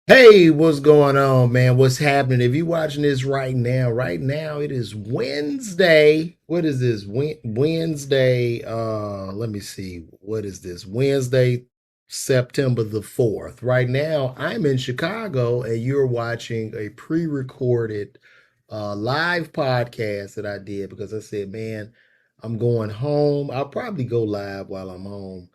Hey, what's going on, man? What's happening? If you're watching this right now it is Wednesday. What is this? Wednesday, let me see. What is this? Wednesday, September the 4th. Right now, I'm in Chicago and you're watching a pre-recorded live podcast that I did because I said, man, I'm going home. I'll probably go live while I'm home,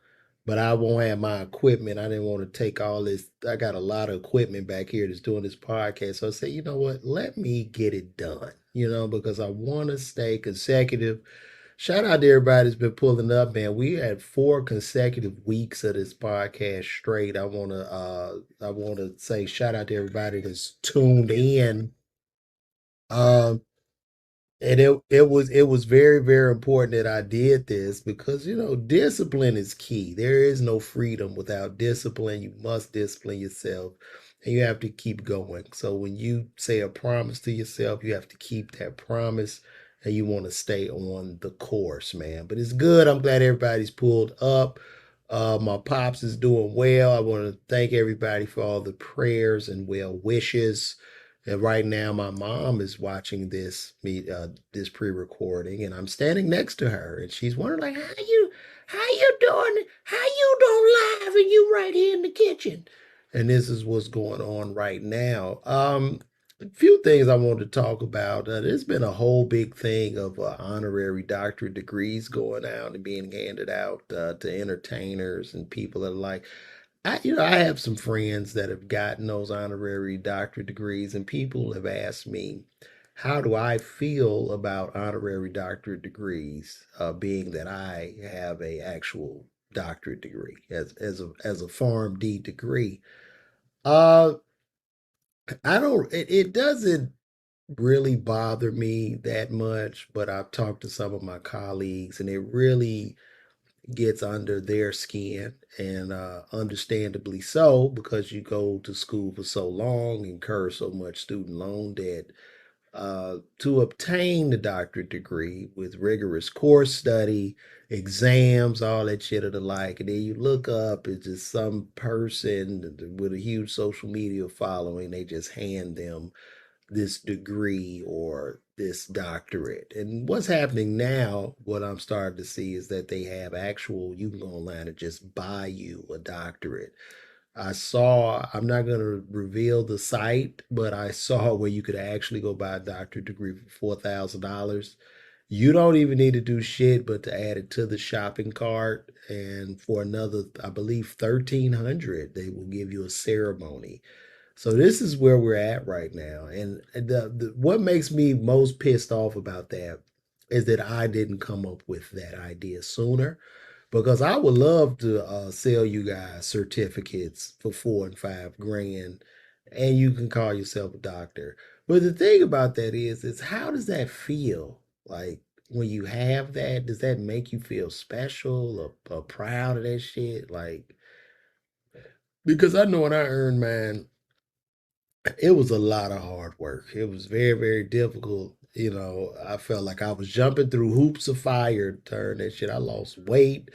but I won't have my equipment. I didn't want to take all this. I got a lot of equipment back here that's doing this podcast. So I said, you know what? Let me get it done, because I want to stay consecutive. Shout out to everybody that's been pulling up, man. We had 4 consecutive weeks of this podcast straight. I want to say shout out to everybody that's tuned in. Um, and it was very, very important that I did this because discipline is key. There is no freedom without discipline. You must discipline yourself and you have to keep going. So when you say a promise to yourself, you have to keep that promise and you want to stay on the course, man. But it's good. I'm glad everybody's pulled up. My pops is doing well. I want to thank everybody for all the prayers and well wishes. And right now, my mom is watching this pre-recording, and I'm standing next to her, and she's wondering like, how you doing? How you doing live, and you right here in the kitchen? And this is what's going on right now. A few things I want to talk about. There's been a whole big thing of honorary doctorate degrees going out and being handed out to entertainers and people that are like, I have some friends that have gotten those honorary doctorate degrees, and people have asked me, how do I feel about honorary doctorate degrees, being that I have a actual doctorate degree as a PharmD degree. Uh, I don't. It doesn't really bother me that much, but I've talked to some of my colleagues, and it really gets under their skin, and understandably so, because you go to school for so long, incur so much student loan debt to obtain the doctorate degree with rigorous course study, exams, all that shit of the like. And then you look up, it's just some person with a huge social media following, they just hand them this degree or this doctorate. And what's happening now, what I'm starting to see is that they have actual, you can go online and just buy you a doctorate. I'm not going to reveal the site, but I saw where you could actually go buy a doctorate degree for $4,000. You don't even need to do shit but to add it to the shopping cart. And for another, I believe, 1,300, they will give you a ceremony. So this is where we're at right now, and what makes me most pissed off about that is that I didn't come up with that idea sooner, because I would love to sell you guys certificates for 4 and 5 grand, and you can call yourself a doctor. But the thing about that is how does that feel? Like when you have that, does that make you feel special or proud of that shit? Like, because I know when I earned mine, it was a lot of hard work. It was very, very difficult. I felt like I was jumping through hoops of fire to earn that shit. I lost weight,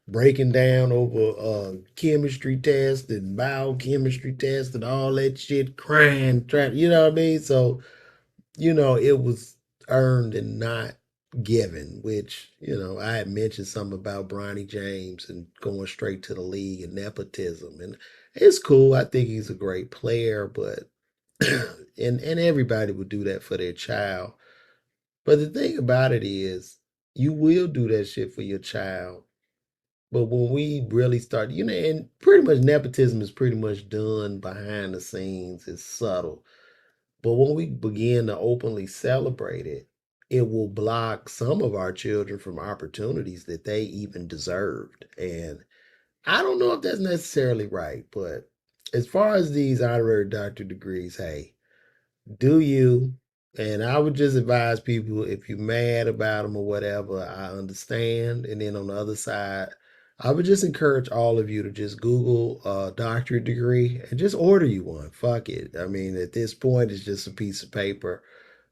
breaking down over chemistry tests and biochemistry tests and all that shit, crying, trying, you know what I mean? So, it was earned and not given, which, I had mentioned something about Bronny James and going straight to the league and nepotism. And it's cool. I think he's a great player, but and everybody would do that for their child. But the thing about it is, you will do that shit for your child. But when we really start, and pretty much nepotism is pretty much done behind the scenes, it's subtle. But when we begin to openly celebrate it, it will block some of our children from opportunities that they even deserved. And I don't know if that's necessarily right, but as far as these honorary doctorate degrees, hey, do you? And I would just advise people, if you're mad about them or whatever, I understand. And then on the other side, I would just encourage all of you to just Google doctorate degree and just order you one. Fuck it. I mean, at this point, it's just a piece of paper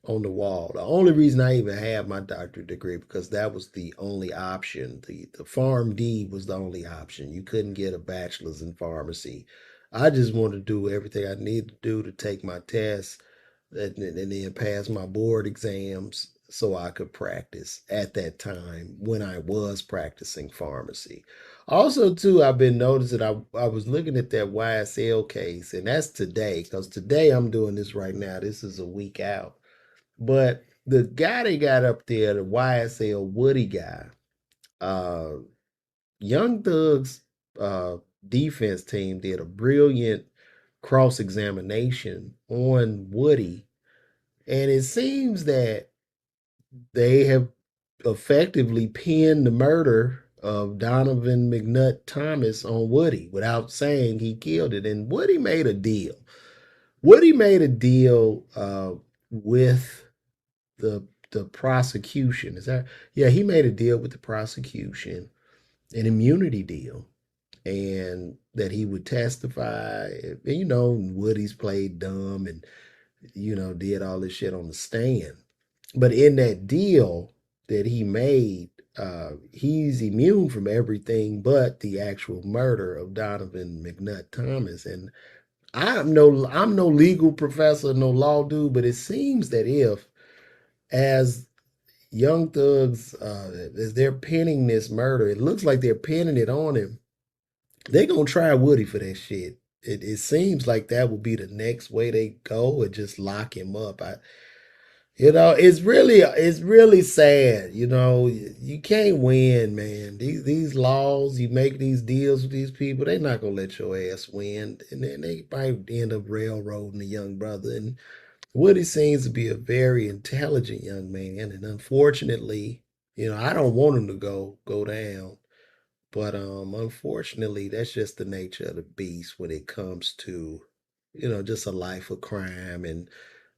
on the wall. The only reason I even have my doctorate degree because that was the only option. The PharmD was the only option. You couldn't get a bachelor's in pharmacy. I just want to do everything I need to do to take my tests and then pass my board exams so I could practice at that time when I was practicing pharmacy. Also, too, I've been noticing I was looking at that YSL case, and that's today because today I'm doing this right now. This is a week out. But the guy they got up there, the YSL Woody guy, uh, Young Thug's defense team did a brilliant cross examination on Woody, and it seems that they have effectively pinned the murder of Donovan McNutt Thomas on Woody without saying he killed it. And Woody made a deal. Woody made a deal with the prosecution. Is that yeah? He made a deal with the prosecution, an immunity deal, and that he would testify. And, Woody's played dumb and did all this shit on the stand. But in that deal that he made, he's immune from everything but the actual murder of Donovan McNutt Thomas. And I'm no legal professor, no law dude, but it seems that if as Young Thugs, as they're pinning this murder, it looks like they're pinning it on him. They're gonna try Woody for that shit. It seems like that will be the next way they go and just lock him up. It's really sad. You can't win, man. These laws, you make these deals with these people, they're not gonna let your ass win, and then they might end up railroading the young brother. And Woody seems to be a very intelligent young man, and unfortunately, I don't want him to go down, but unfortunately, that's just the nature of the beast when it comes to just a life of crime and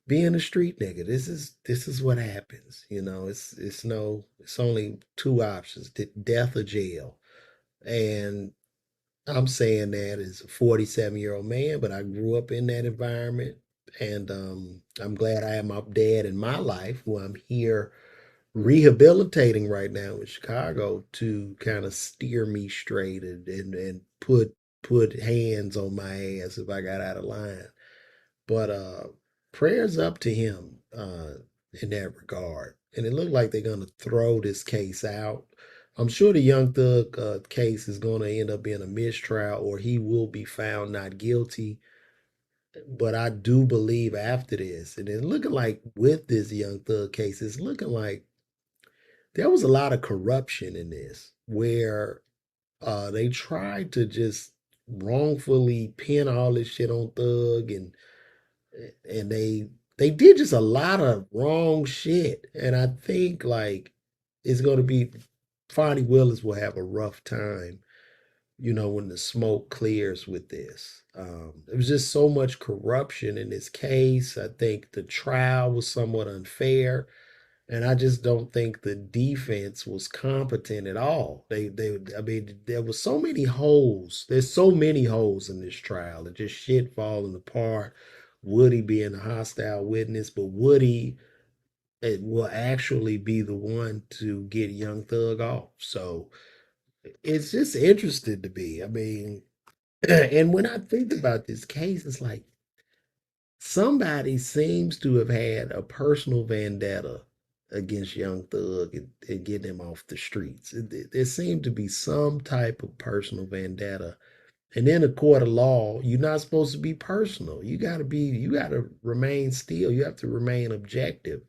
being a street nigga. This is what happens. It's only two options: death or jail. And I'm saying that as a 47-year-old man, but I grew up in that environment, and I'm glad I have my dad in my life, who I'm here rehabilitating right now in Chicago to kind of steer me straight and put hands on my ass if I got out of line. But prayers up to him in that regard. And it looked like they're gonna throw this case out. I'm sure the Young Thug case is going to end up being a mistrial, or he will be found not guilty. But I do believe after this, and it's looking like with this Young Thug case, it's looking like there was a lot of corruption in this, where they tried to just wrongfully pin all this shit on Thug, and they did just a lot of wrong shit. And I think like it's going to be Fonnie Willis will have a rough time, when the smoke clears with this. There was just so much corruption in this case. I think the trial was somewhat unfair, and I just don't think the defense was competent at all. I mean, there was so many holes. There's so many holes in this trial, and just shit falling apart. Woody being a hostile witness, but Woody it will actually be the one to get Young Thug off. So it's just interesting to me. I mean, and when I think about this case, it's like somebody seems to have had a personal vendetta against Young Thug and getting him off the streets. There seemed to be some type of personal vendetta. And in a court of law, you're not supposed to be personal. You got to remain still. You have to remain objective.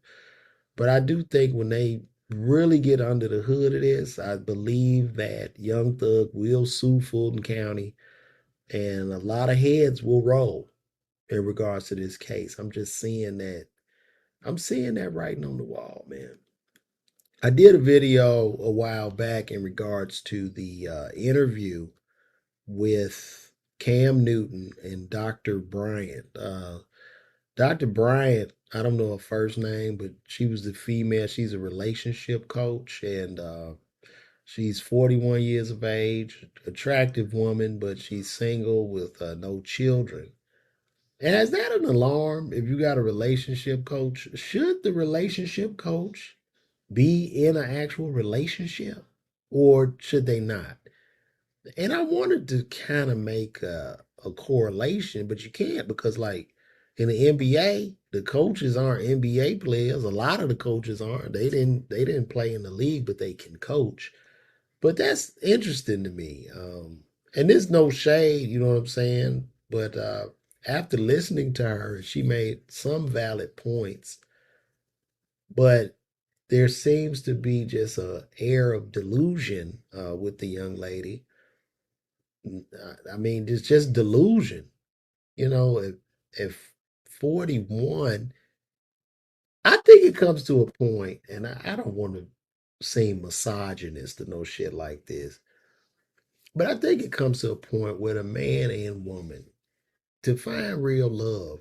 But I do think when they really get under the hood of this, I believe that Young Thug will sue Fulton County, and a lot of heads will roll in regards to this case. I'm just seeing that. I'm seeing that writing on the wall, man. I did a video a while back in regards to the interview with Cam Newton and Dr. Bryant. Dr. Bryant, I don't know her first name, but she was the female. She's a relationship coach, and she's 41 years of age, attractive woman, but she's single with no children. And is that an alarm if you got a relationship coach? Should the relationship coach be in an actual relationship, or should they not? And I wanted to kind of make a correlation, but you can't because like in the NBA, the coaches aren't NBA players. A lot of the coaches aren't. They didn't play in the league, but they can coach. But that's interesting to me. And there's no shade, you know what I'm saying? But after listening to her, she made some valid points, but there seems to be just a air of delusion with the young lady. I mean, it's just delusion. You know, if 41, I think it comes to a point, and I don't want to seem misogynist or no shit like this, but I think it comes to a point where the man and woman, to find real love,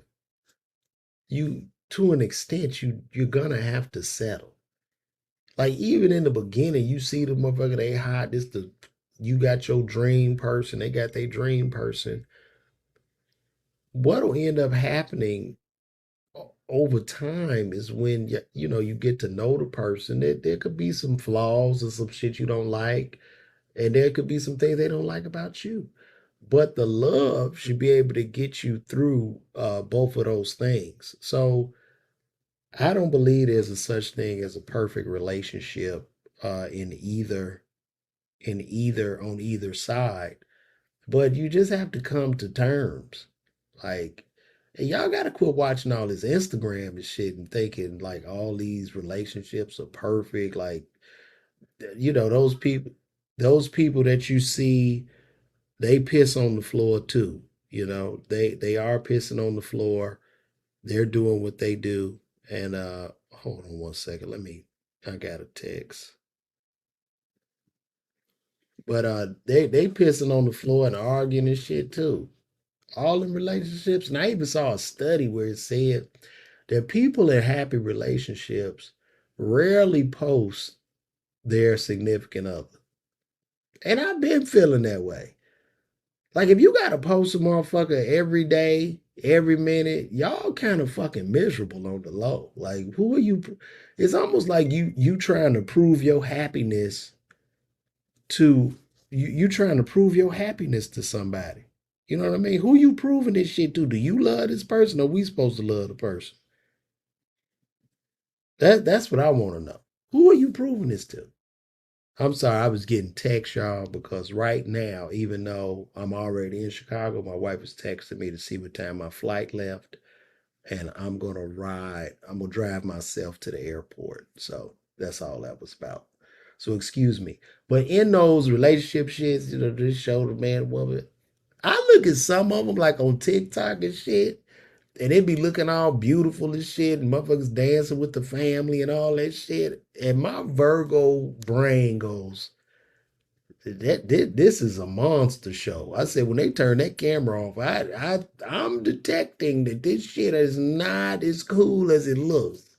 you to an extent you're gonna have to settle. Like even in the beginning, you see the motherfucker they hot. This the you got your dream person, they got their dream person. What'll end up happening over time is when you know you get to know the person. There could be some flaws or some shit you don't like, and there could be some things they don't like about you. But the love should be able to get you through both of those things. So I don't believe there's a such thing as a perfect relationship in either on either side. But you just have to come to terms. Like, and y'all gotta quit watching all this Instagram and shit and thinking like all these relationships are perfect. Like, those people that you see, they piss on the floor too. They are pissing on the floor. They're doing what they do. And hold on one second. I got a text. But they pissing on the floor and arguing and shit too. All in relationships. And I even saw a study where it said that people in happy relationships rarely post their significant other. And I've been feeling that way. Like if you gotta post a motherfucker every day, every minute, y'all kind of fucking miserable on the low. Like who are you? It's almost like you trying to prove your happiness to you trying to prove your happiness to somebody. You know what I mean? Who you proving this shit to? Do you love this person or we supposed to love the person? That's what I want to know. Who are you proving this to? I'm sorry, I was getting text y'all because right now, even though I'm already in Chicago, my wife is texting me to see what time my flight left, and I'm gonna drive myself to the airport. So that's all that was about. So excuse me. But in those relationship shits, this show the man woman. I look at some of them like on TikTok and shit, and they be looking all beautiful and shit, and motherfuckers dancing with the family and all that shit. And my Virgo brain goes, this is a monster show. I said when they turn that camera off, I'm detecting that this shit is not as cool as it looks.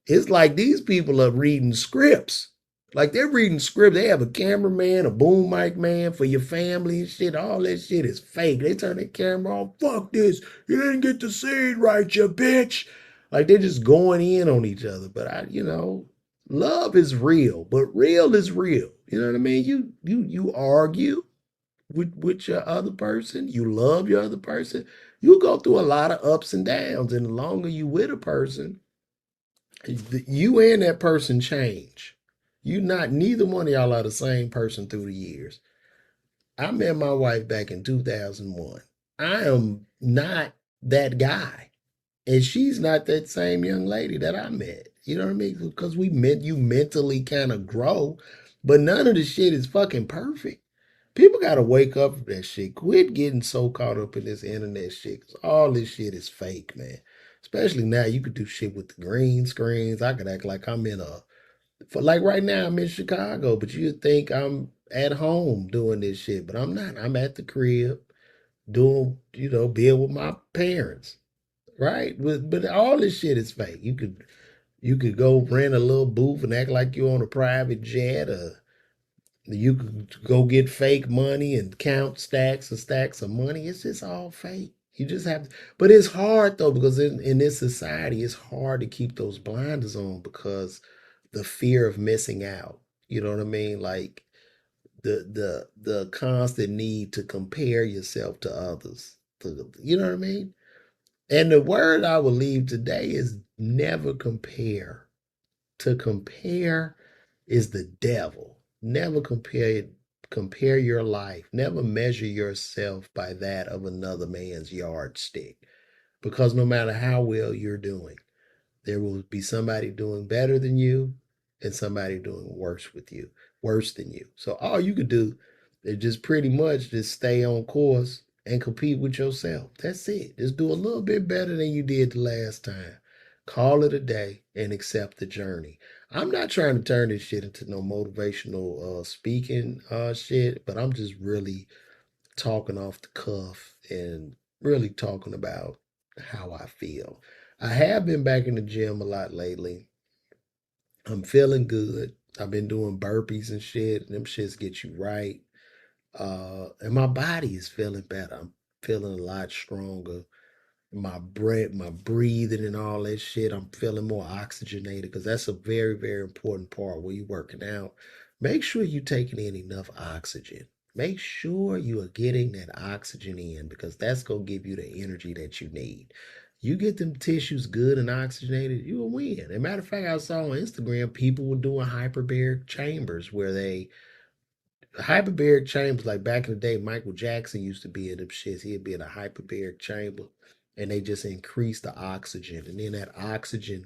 It's like these people are reading scripts. Like they're reading scripts. They have a cameraman, a boom mic man for your family and shit. All that shit is fake. They turn the camera off. Fuck this. You didn't get the scene right, you bitch. Like they're just going in on each other. But love is real. But real is real. You know what I mean? You argue with your other person. You love your other person. You go through a lot of ups and downs. And the longer you with a person, you and that person change. You not neither one of y'all are the same person through the years. I met my wife back in 2001. I am not that guy. And she's not that same young lady that I met. You know what I mean? Because we meant you mentally kind of grow, but none of the shit is fucking perfect. People gotta wake up from that shit. Quit getting so caught up in this internet shit. Cause all this shit is fake, man. Especially now, you could do shit with the green screens. I could act like I'm for like right now, I'm in Chicago, but you'd think I'm at home doing this shit, but I'm not. I'm at the crib doing, being with my parents, right? But all this shit is fake. You could go rent a little booth and act like you're on a private jet, or you could go get fake money and count stacks and stacks of money. It's just all fake. You just have to, but it's hard though, because in this society, it's hard to keep those blinders on because the fear of missing out. You know what I mean? Like the constant need to compare yourself to others. You know what I mean? And the word I will leave today is never compare. To compare is the devil. Never compare your life. Never measure yourself by that of another man's yardstick. Because no matter how well you're doing, there will be somebody doing better than you and somebody doing worse than you. So all you could do is just pretty much just stay on course and compete with yourself. That's it. Just do a little bit better than you did the last time. Call it a day and accept the journey. I'm not trying to turn this shit into no motivational speaking shit, but I'm just really talking off the cuff and really talking about how I feel. I have been back in the gym a lot lately. I'm feeling good. I've been doing burpees and shit. Them shits get you right. And my body is feeling better. I'm feeling a lot stronger. My breath, my breathing, and all that shit. I'm feeling more oxygenated because that's a very, very important part when you're working out. Make sure you're taking in enough oxygen. Make sure you are getting that oxygen in because that's going to give you the energy that you need. You get them tissues good and oxygenated, you will win. As a matter of fact, I saw on Instagram people were doing hyperbaric chambers where they hyperbaric chambers, like back in the day, Michael Jackson used to be in them shits. He'd be in a hyperbaric chamber, and they just increase the oxygen, and then that oxygen,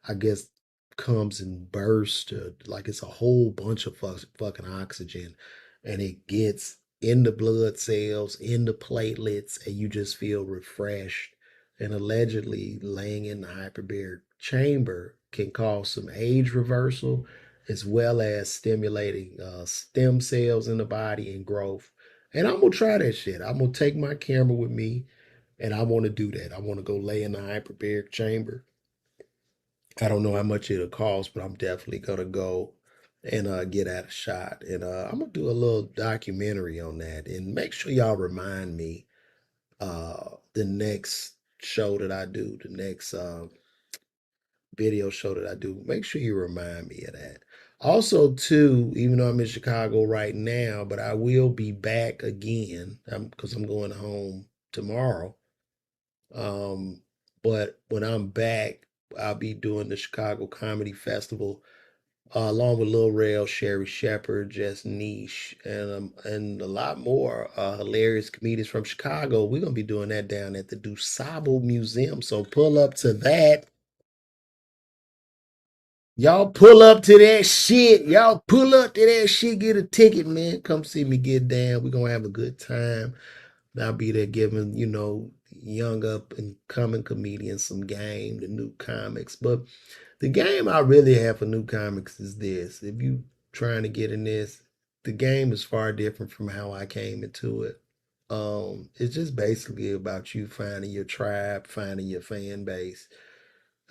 I guess, comes in bursts, like it's a whole bunch of fucking oxygen, and it gets in the blood cells, in the platelets, and you just feel refreshed. And allegedly, laying in the hyperbaric chamber can cause some age reversal as well as stimulating stem cells in the body and growth. And I'm gonna try that shit. I'm gonna take my camera with me, and I want to do that. I want to go lay in the hyperbaric chamber. I don't know how much it'll cost, but I'm definitely gonna go and get at a shot. And I'm gonna do a little documentary on that. And make sure y'all remind me the next show that I do, the next video show that I do, make sure you remind me of that. Also, too, even though I'm in Chicago right now, but I will be back again because I'm going home tomorrow. Um, but when I'm back, I'll be doing the Chicago Comedy Festival along with Lil Rel, Sherry Shepherd, Jess Niche, and a lot more hilarious comedians from Chicago. We're gonna be doing that down at the DuSable Museum. So pull up to that. Y'all pull up to that shit. Y'all pull up to that shit. Get a ticket, man. Come see me get down. We're gonna have a good time. I'll be there giving, young up and coming comedians some game, the new comics. But the game I really have for new comics is this. If you trying to get in this, the game is far different from how I came into it. It's just basically about you finding your tribe, finding your fan base.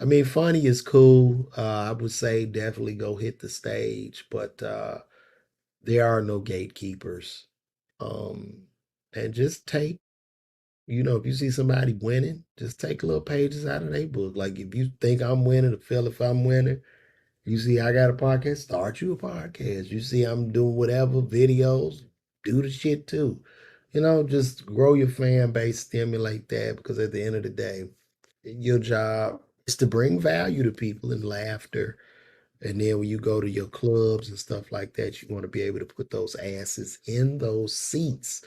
I mean, funny is cool. I would say definitely go hit the stage, but there are no gatekeepers. Um, and just take, if you see somebody winning, just take little pages out of their book. Like if you think I'm winning, or feel if I'm winning, you see I got a podcast, start you a podcast. You see I'm doing whatever videos, do the shit too. Just grow your fan base, stimulate that because at the end of the day, your job is to bring value to people and laughter. And then when you go to your clubs and stuff like that, you want to be able to put those asses in those seats.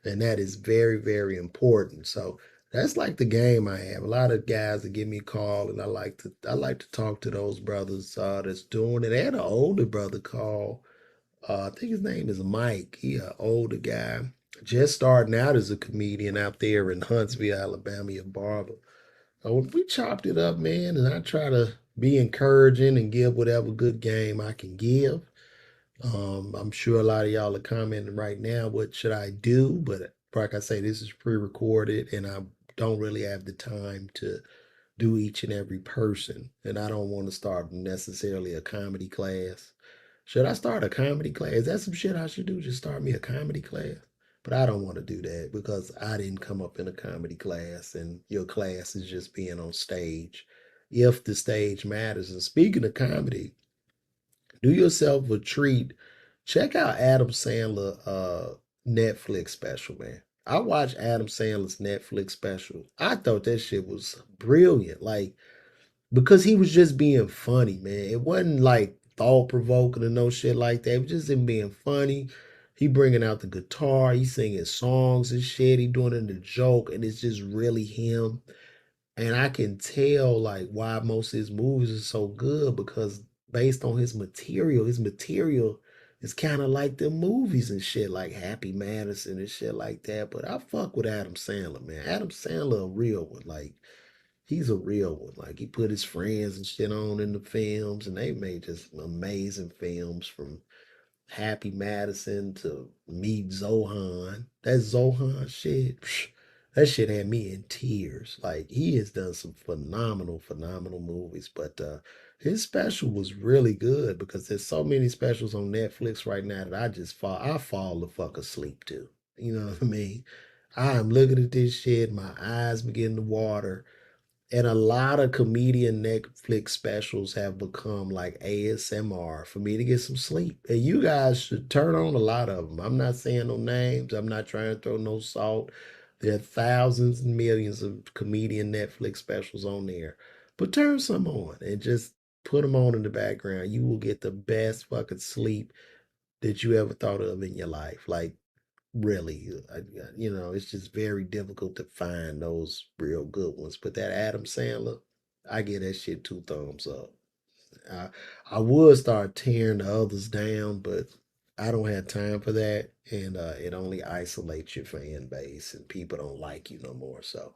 And that is very, very important. So that's like the game I have. A lot of guys that give me a call and I like to talk to those brothers that's doing it. I had an older brother call. I think his name is Mike. He an older guy. Just starting out as a comedian out there in Huntsville, Alabama, a barber. We chopped it up, man, and I try to be encouraging and give whatever good game I can give. I'm sure a lot of y'all are commenting right now, what should I do? But like I say, this is pre-recorded and I don't really have the time to do each and every person. And I don't want to start necessarily a comedy class. Should I start a comedy class? Is that some shit I should do? Just start me a comedy class? But I don't want to do that because I didn't come up in a comedy class and your class is just being on stage. If the stage matters. And speaking of comedy, do yourself a treat Check out Adam Sandler Netflix special, man. I watched Adam Sandler's Netflix special. I thought that shit was brilliant. Like, because he was just being funny, man. It wasn't like thought provoking or no shit like that. It was just him being funny. He bringing out the guitar, he singing songs and shit. He doing it in a joke, and it's just really him. And I can tell like why most of his movies are so good because based on his material is kind of like the movies and shit, like Happy Madison and shit like that. But I fuck with Adam Sandler, man. Adam Sandler a real one. Like he's a real one. Like he put his friends and shit on in the films, and they made just amazing films from Happy Madison to Meet Zohan. That Zohan shit, that shit had me in tears. Like he has done some phenomenal movies, but his special was really good because there's so many specials on Netflix right now that I fall the fuck asleep to. You know what I mean? I'm looking at this shit, my eyes begin to water, and a lot of comedian Netflix specials have become like ASMR for me to get some sleep. And you guys should turn on a lot of them. I'm not saying no names. I'm not trying to throw no salt. There are thousands and millions of comedian Netflix specials on there. But turn some on and just put them on in the background. You will get the best fucking sleep that you ever thought of in your life. Like really, it's just very difficult to find those real good ones. But that Adam Sandler, I give that shit two thumbs up. I, I would start tearing the others down, but I don't have time for that, and it only isolates your fan base, and people don't like you no more. So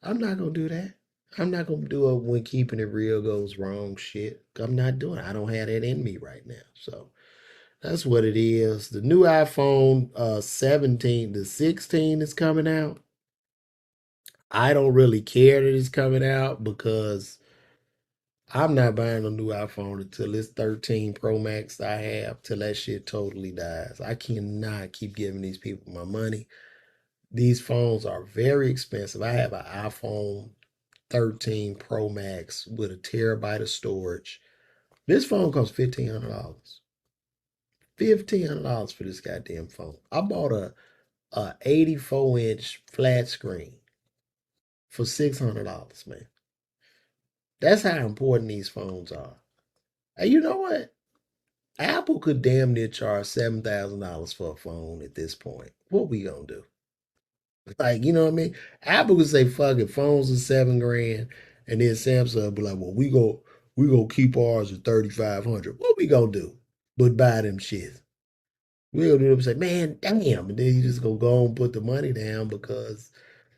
I'm not gonna do that. I'm not gonna do it when keeping it real goes wrong. Shit, I'm not doing it. I don't have that in me right now. So that's what it is. The new iPhone 17, the 16 is coming out. I don't really care that it's coming out because I'm not buying a new iPhone until this 13 Pro Max I have, till that shit totally dies. I cannot keep giving these people my money. These phones are very expensive. I have an iPhone 13 Pro Max with a terabyte of storage. This phone costs $1,500. $1,500 for this goddamn phone. I bought a 84-inch flat screen for $600, man. That's how important these phones are. And you know what? Apple could damn near charge $7,000 for a phone at this point. What we gonna do? Like, you know what I mean? Apple could say, "Fuck it, phones are 7 grand," and then Samsung be like, "Well, we gonna keep ours at 3,500. What we gonna do? But buy them shit. We gonna do them say, man, damn," and then you just gonna go and put the money down because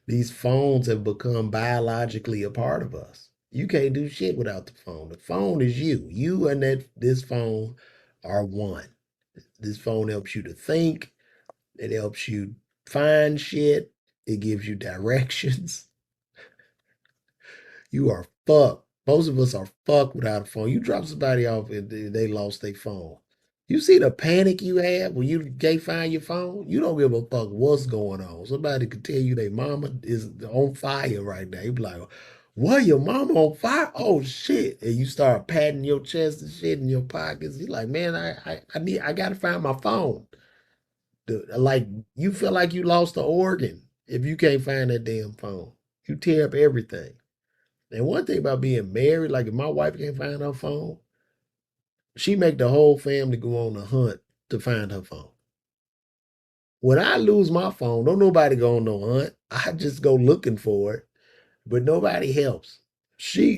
these phones have become biologically a part of us. You can't do shit without the phone. The phone is you. You and this phone are one. This phone helps you to think. It helps you find shit. It gives you directions. You are fucked. Most of us are fucked without a phone. You drop somebody off and they lost their phone. You see the panic you have when you can't find your phone? You don't give a fuck what's going on. Somebody could tell you their mama is on fire right now. You be like, what, your mama on fire? Oh shit. And you start patting your chest and shit in your pockets. You like, man, I gotta find my phone. Like you feel like you lost the organ if you can't find that damn phone. You tear up everything. And one thing about being married, like if my wife can't find her phone, she make the whole family go on a hunt to find her phone. When I lose my phone, don't nobody go on no hunt. I just go looking for it, but nobody helps.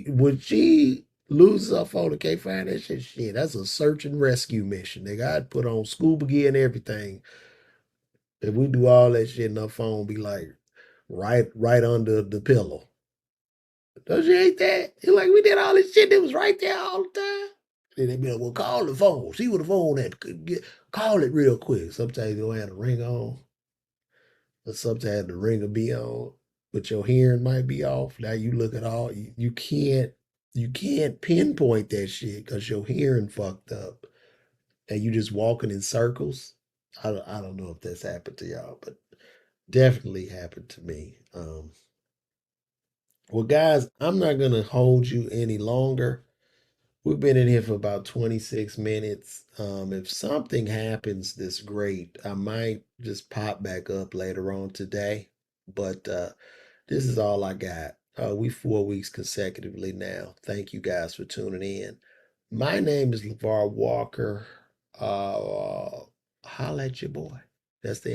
When she loses her phone and can't find that shit, that's a search and rescue mission. Nigga, I'd put on scuba gear and everything. If we do all that shit and her phone be like right under the pillow. Don't you hate that? It's like we did all this shit that was right there all the time. Then they be like, well, call the phone. See what the phone at. Call it real quick. Sometimes you don't have the ring on, or sometimes the ring will be on, but your hearing might be off. Now you look at all you can't pinpoint that shit because your hearing fucked up and you just walking in circles. I don't know if that's happened to y'all, but definitely happened to me. Well, guys, I'm not gonna hold you any longer. We've been in here for about 26 minutes. If something happens this great, I might just pop back up later on today. But this is all I got. We 4 weeks consecutively now. Thank you guys for tuning in. My name is LeVar Walker. Holla at your boy. That's the